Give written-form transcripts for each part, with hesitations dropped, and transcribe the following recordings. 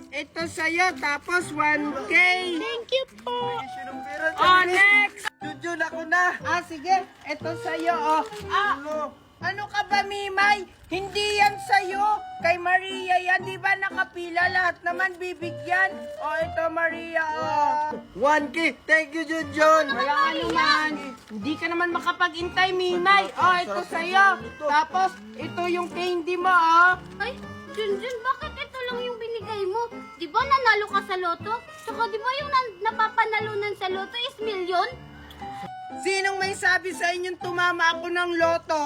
ito sa'yo, tapos 1K. Thank you po. Oh, next! Junjun, ako na. Sige, ito sa'yo, oh. Ano ka ba, Mimay? Hindi yan sa'yo. Kay Maria yan, di ba nakapila? Lahat naman bibigyan. Oh, ito, Maria, oh. 1K. Thank you, Junjun. Wala naman. Hindi ka naman makapag-intay, Mimay. Oh, ito sa'yo. Tapos, ito yung candy mo, oh. Ay, Junjun, bakit ito lang yung binigay mo? Di ba nanalo ka sa loto? Tsaka di ba yung napapanalunan sa loto is milyon? Sinong may sabi sa inyong tumama ako ng loto?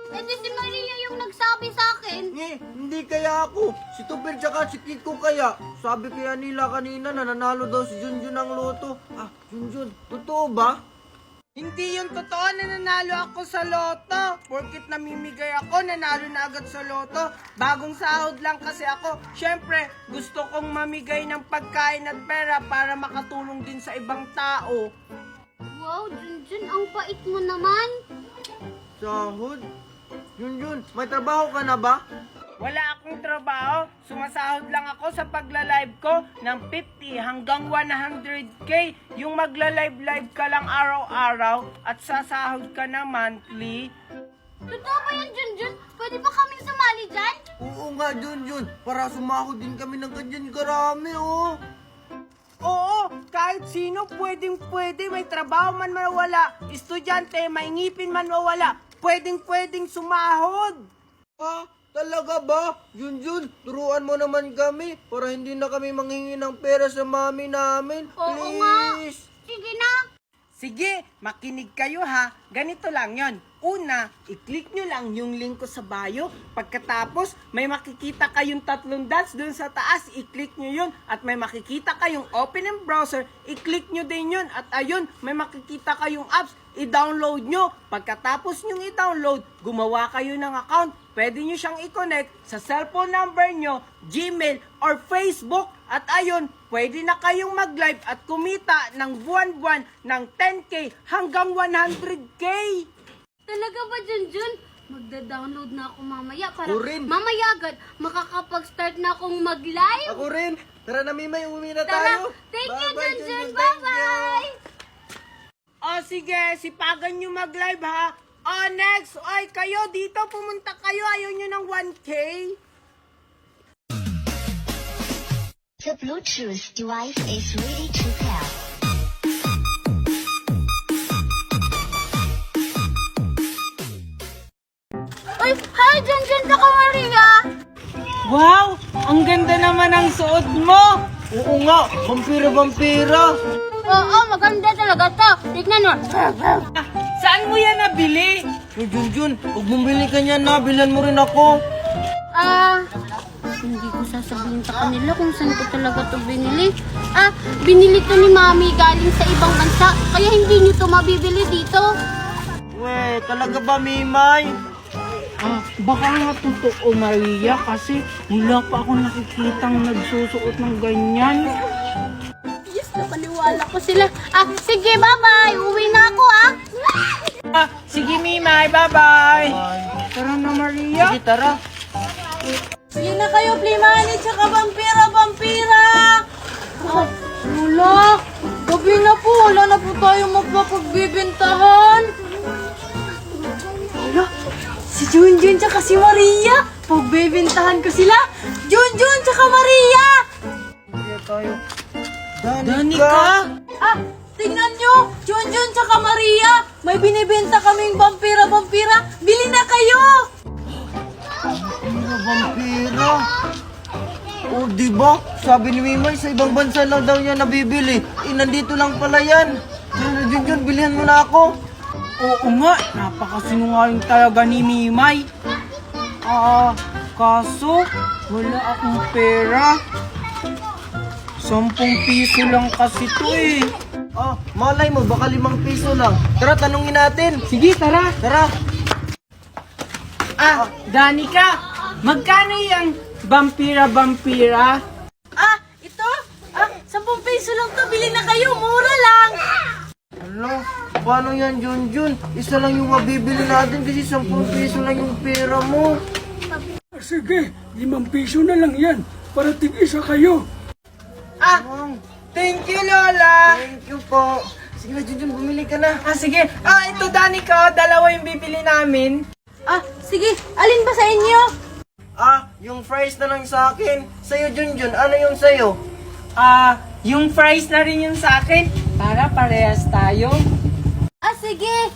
Eh di si Maria yung nagsabi sa akin. Hindi kaya ako. Si Tupir tsaka si Kiko kaya. Sabi kaya nila kanina na nanalo daw si Junjun ng loto. Junjun, totoo ba? Hindi yung totoo na nanalo ako sa loto. Porkit namimigay ako, nanalo na agad sa loto. Bagong sahod lang kasi ako. Siyempre, gusto kong mamigay ng pagkain at pera para makatulong din sa ibang tao. Wow, Junjun, ang bait mo naman. Sahod? Junjun, may trabaho ka na ba? Wala akong trabaho. Sumasahod lang ako sa pagla-live ko ng 50 hanggang 100K. Yung magla-live ka lang araw-araw at sasahod ka na monthly. Totoo ba yan, Junjun? Pwede ba kaming sumali dyan? Oo nga, Junjun. Para sumahod din kami ng ganyan karami, oh. Oo, kahit sino pwedeng-pwede. May trabaho man mawala. Estudyante, may ngipin man mawala. Pwedeng-pwedeng sumahod. Talaga ba? Junjun, turuan mo naman kami para hindi na kami manghingi ng pera sa mami namin. Oo nga. Please. Sige na. Sige, makinig kayo ha. Ganito lang yon. Una, i-click nyo lang yung link ko sa bio. Pagkatapos, may makikita kayong 3 dots dun sa taas. I-click nyo yun. At may makikita kayong open in browser. I-click nyo din yun. At ayun, may makikita kayong apps. I-download nyo. Pagkatapos nyo i-download, gumawa kayo ng account. Pwede nyo siyang i-connect sa cellphone number nyo, Gmail, or Facebook. At ayun, pwede na kayong mag-live at kumita ng buwan-buwan ng 10K hanggang 100K. Talaga ba, Junjun? Magda-download na ako mamaya para Ako rin. mamaya agad makakapag-start na akong mag-live. Ako rin. Tara na, Mimay, umuwi na Tara. tayo. Thank you, Bye-bye, Junjun. Thank you. Bye-bye. O sige, sipagan nyo mag-live ha. O next, ay kayo dito, pumunta kayo. Ayaw nyo ng 1K. The Bluetooth device is ready to pair. Ay, hi, Junjun sa Maria. Wow, ang ganda naman ang suot mo. Oo nga, vampira-vampira. Oo, maganda talaga to. Tignan mo. Saan mo yan nabili? Junjun, huwag mong bili ka niyan na. Bilan mo rin ako. Hindi ko sasabihin sa kanila kung saan ko talaga to binili. Binili to ni Mami galing sa ibang bansa. Kaya hindi nyo to mabibili dito. We, talaga ba, Mimay? Baka nga totoo, Maria, kasi wala pa ako nakikitang nagsusuot ng ganyan. Yes, napaniwala ko sila. Sige, bye-bye. Uwi na ako, Sige, Mimay, bye-bye. Tara na, Maria. Sige, tara. Sige na kayo, Plimani, tsaka vampira! Wala, gabi na po, wala na po tayong magpapagbibintahan. Wala, si Junjun tsaka si Maria, pagbibintahan ko sila. Junjun tsaka Maria! Sige tayo. Danica! Tingnan nyo, Junjun tsaka Maria, may binibenta kaming vampira. Bili na kayo! Vampira. Oh, di ba? Sabi ni Mimay, sa ibang bansa lang daw niya nabibili. Nandito lang pala yan. Junjun, bilihan mo na ako. Oo nga, napakasinungaling talaga ni Mimay. Kaso, wala akong pera. 10 piso lang kasi to eh. Malay mo, baka 5 piso lang. Tara, tanungin natin. Sige, tara. Tara. Danica, magkano yung vampira? Ito? 10 piso lang to, bili na kayo, mura lang. Ano? Paano yan, Junjun? Isa lang yung mabibili natin kasi 10 piso lang yung pera mo. Sige, 5 piso na lang yan. parating isa kayo. Ah, thank you, Lola. Thank you po. Sige na, Junjun, bumili ka na. Ah, sige. Ah, ito, Danica, dalawa yung bibili namin. Ah, sige. Alin ba sa inyo? Ah, yung fries na lang sa akin. Sa'yo, Junjun, ano yung sa'yo? Ah, yung fries na rin yung sa akin. Para parehas tayo. Ah, sige.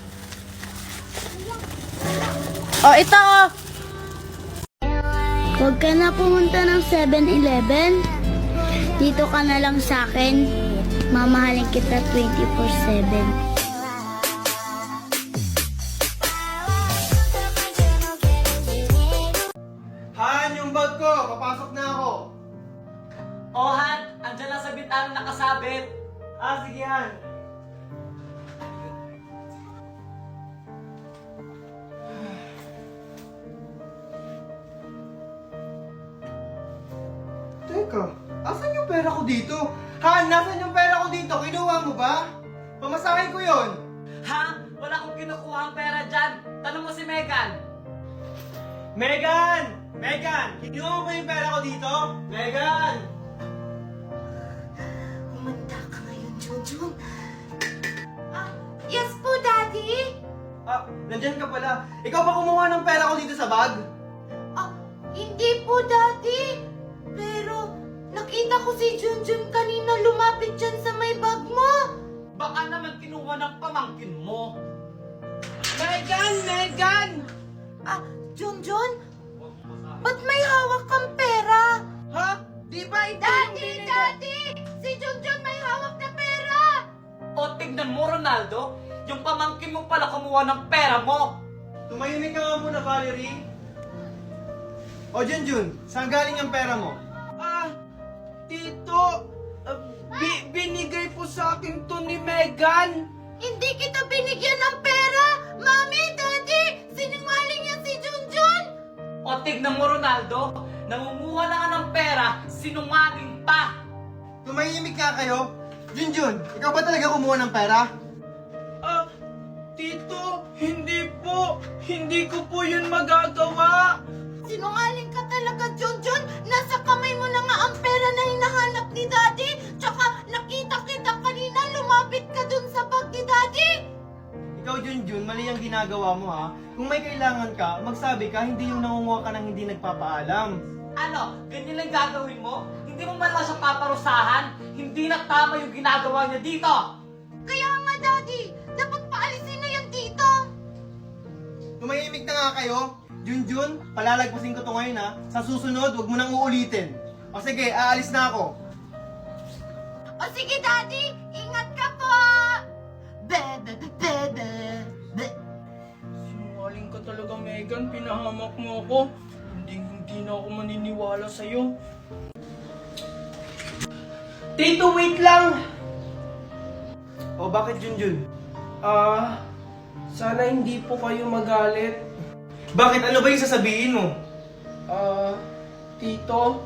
Oh, ito oh. Huwag ka na pumunta ng 7-Eleven. Dito ka na lang sa akin. Mamahalin kita 24/7. Han, yung bag ko. Papasok na ako. Oh, Han, andyan lang sa bintana nakasabit. Ah, sige, Han. Teka, asan yung pera ko dito? Han, nasan yung pera ko dito? Kinuha mo ba? Pamasahin ko yon. Ha? Wala akong kinukuha ang pera dyan. Tanong mo si Megan. Megan! Megan! Kinuha mo ba yung pera ko dito? Megan! Kumanda ka ngayon, Junjun. Yes po, Daddy. Ah, nandyan ka pala. Ikaw ba kumuha ng pera ko dito sa bag? Hindi po, Daddy. Pero, nakita ko si Junjun kanina lumapit dyan sa may bag mo. Baka naman kinuha ng pamangkin mo. Megan! Megan! Ah, Junjun? Ba't may hawak kang pera? Ha? Di ba ito yung Daddy! binigay? Daddy! Si Junjun may hawak na pera! O tignan mo, Ronaldo. Yung pamangkin mo pala kumuha ng pera mo. Tumahimik ka nga muna, Valerie. O, Junjun, saan galing yung pera mo? Ah, Tito, binigay po sa akin to ni Megan. Hindi kita binigyan ng pera! Mami! Daddy! Sinungaling yan si Junjun! O tignan mo, Ronaldo. Nangunguha na ka ng pera, sinungaling pa. Tumahimik ka kayo? Junjun, ikaw ba talaga kumuha ng pera? Ah, Tito, hindi po. Hindi ko po yun magagawa. Sinungaling ka talaga, Junjun! Nasa kamay mo na nga ang pera na hinahanap ni Daddy! Tsaka nakita kita kanina, lumapit ka dun sa bag ni Daddy! Ikaw, Junjun, mali ang ginagawa mo, ha? Kung may kailangan ka, magsabi ka, hindi yung nangunguha ka ng hindi nagpapaalam. Ano, ganyan lang gagawin mo? Hindi mo man lang siya paparusahan? Hindi na tama yung ginagawa niya dito! Kaya nga, Daddy! Dapat paalisin na yan dito! Tumahimik na nga kayo. Junjun, palalagpasin ko to ngayon, ha? Sa susunod, wag mo nang uulitin. O sige, aalis na ako. O sige, Daddy! Ingat ka po! Be, be, be, be, be, be. Sinungaling ka talaga, Megan. Pinahamak mo ako. Hindi na ako maniniwala sa'yo. Tito, wait lang! O bakit, Junjun? Ah, sana hindi po kayo magalit. Bakit? Ano ba yung sasabihin mo? Ah, Tito,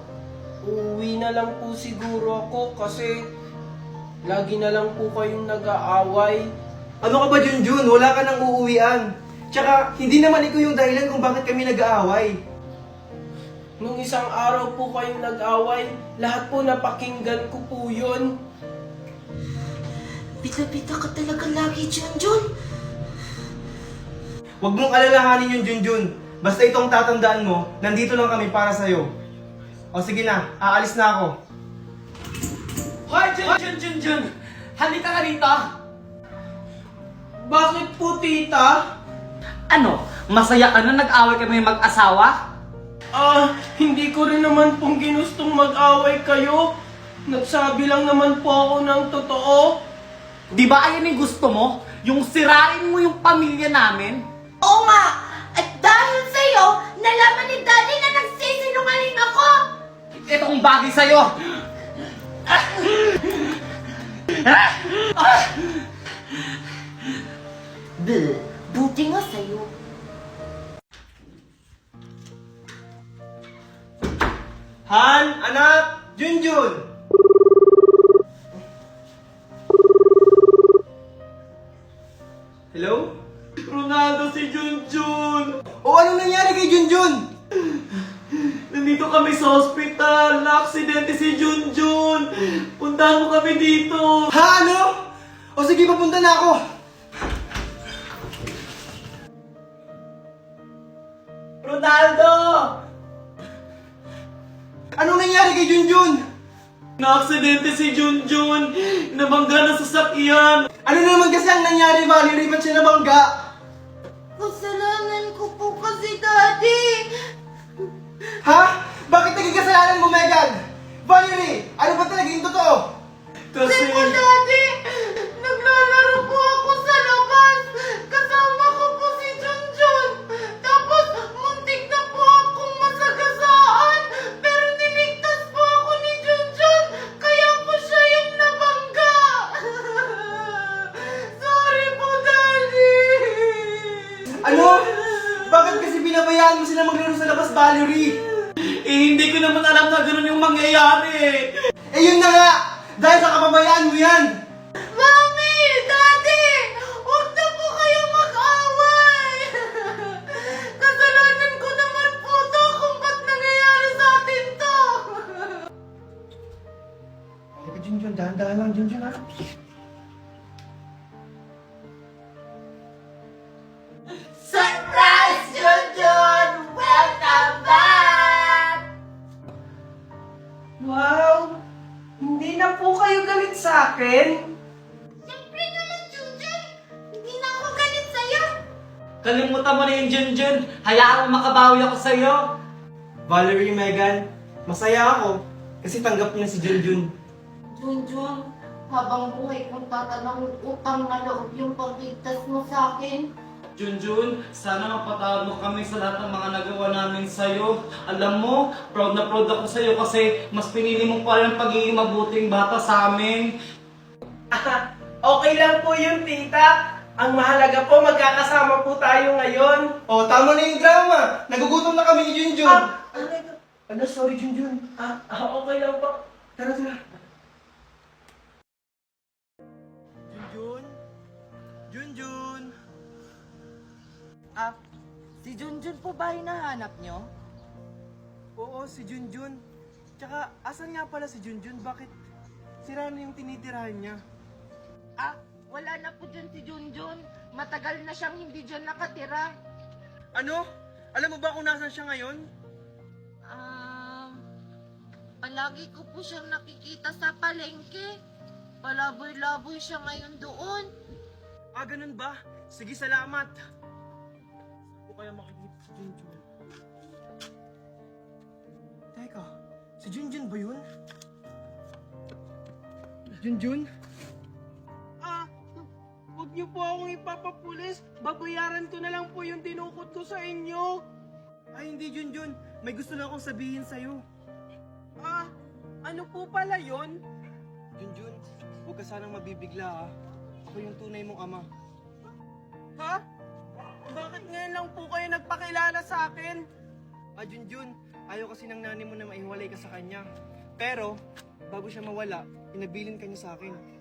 uuwi na lang po siguro ako kasi lagi na lang po kayong nag-aaway. Ano ka ba, Junjun? Wala ka nang uuwian. Tsaka, hindi naman ikaw yung dahilan kung bakit kami nag-aaway. Nung isang araw po kayong nag-away, lahat po napakinggan ko po yun. Bita-bita ka talaga lagi, Junjun! Huwag mong alalahanin yung Junjun. Basta itong tatandaan mo, nandito lang kami para sa'yo. O sige na, aalis na ako. Hoy, Jun! Halika ka rito! Bakit po, tita? Ano, masaya ka na nag-away kami mag-asawa? Ah, hindi ko rin naman pong ginustong mag-away kayo. Nagsabi lang naman po ako ng totoo. Di ba ayun yung gusto mo? Yung sirain mo yung pamilya namin? Oo nga! At dahil sa'yo, nalaman ni Daddy na nagsisinungaling ako! Itong bagay sa'yo! Buti nga sa'yo. Han, anak, Junjun! Hello? Ronaldo, si Junjun! O anong nangyari kay Junjun? Nandito kami sa ospital. Na-aksidente si Junjun. Puntahan mo kami dito. Ha, ano? O sige, papunta na ako. Ronaldo! Anong nangyari kay Junjun? Na-aksidente si Junjun. Nabangga ng sasakyan. Ano na naman kasi ang nangyari, Valerie? Ba't siya nabangga? Kasalanan ko po kasi, Daddy. Ha? Bakit naging kasalanan mo, Megan? Valerie, ano ba talaga yung totoo? Kasi... Daddy, naglalaro po ako sa labas. Kasama ko po si Junjun. Tapos, muntik na po akong masagasaan. Pero niligtas po ako ni Junjun. Kaya po siya yung nabangga. Sorry po, Daddy. Ano? Bakit kasi binabayaan mo sila maglaro sa labas, Valerie? hindi ko naman alam na ganun yung mangyayari. Eh yun na nga! Dahil sa kapabayaan mo yan! Mami! Daddy! Huwag na po kayo mag-away! Kasalanan ko naman po to kung ba't nangyayari sa atin to! Halika, Junjun. Dahan-dahan lang, Junjun, ha? Surprise, Junjun! Welcome back! Wow! Hindi na po kayo galit sa akin. Siyempre naman, Junjun! Hindi na ako galit sa'yo! Kalimutan mo na yung Junjun. Hayaan mo makabawi ako sa'yo. Valerie, Megan, masaya ako kasi tanggap niya si Junjun. Junjun, habang buhay kong tatanang utang na loob yung pagligtas mo sa akin. Junjun, sana mapatawad mo kami sa lahat ng mga nagawa namin sa'yo. Alam mo, proud na proud ako sa'yo kasi mas pinili mo pa rin ang pagiging mabuting bata sa amin. Okay lang po yun, tita. Ang mahalaga po, magkakasama po tayo ngayon. Oh, tama na yung drama. Nagugutom na kami ni Junjun. Ano, sorry, Junjun. Okay lang po. Tara, tara. Junjun? Junjun? Si Junjun po ba hinahanap nyo? Oo, si Junjun. Tsaka, asan nga pala si Junjun? Bakit sira na yung tinitirahan niya? Wala na po dyan si Junjun. Matagal na siyang hindi dyan nakatira. Ano? Alam mo ba kung nasan siya ngayon? Palagi ko po siyang nakikita sa palengke. Palaboy-laboy siya ngayon doon. Ganun ba? Sige, salamat. Saan ko kaya makikita si Junjun? Teka, si Junjun ba yun? Junjun? Huwag niyo po akong ipapapulis. Babayaran ko na lang po yung dinukot ko sa inyo. Ay, hindi, Junjun. May gusto na akong sabihin sa'yo. Ano po pala yon? Junjun, huwag ka sanang mabibigla, ha? Ako yung tunay mong ama. Ha? Bakit ngayon lang po kayo nagpakilala sa akin? Junjun, ayaw kasi ng nanay mo na maihiwalay ka sa kanya. Pero, bago siya mawala, pinabilin ka niya sa akin.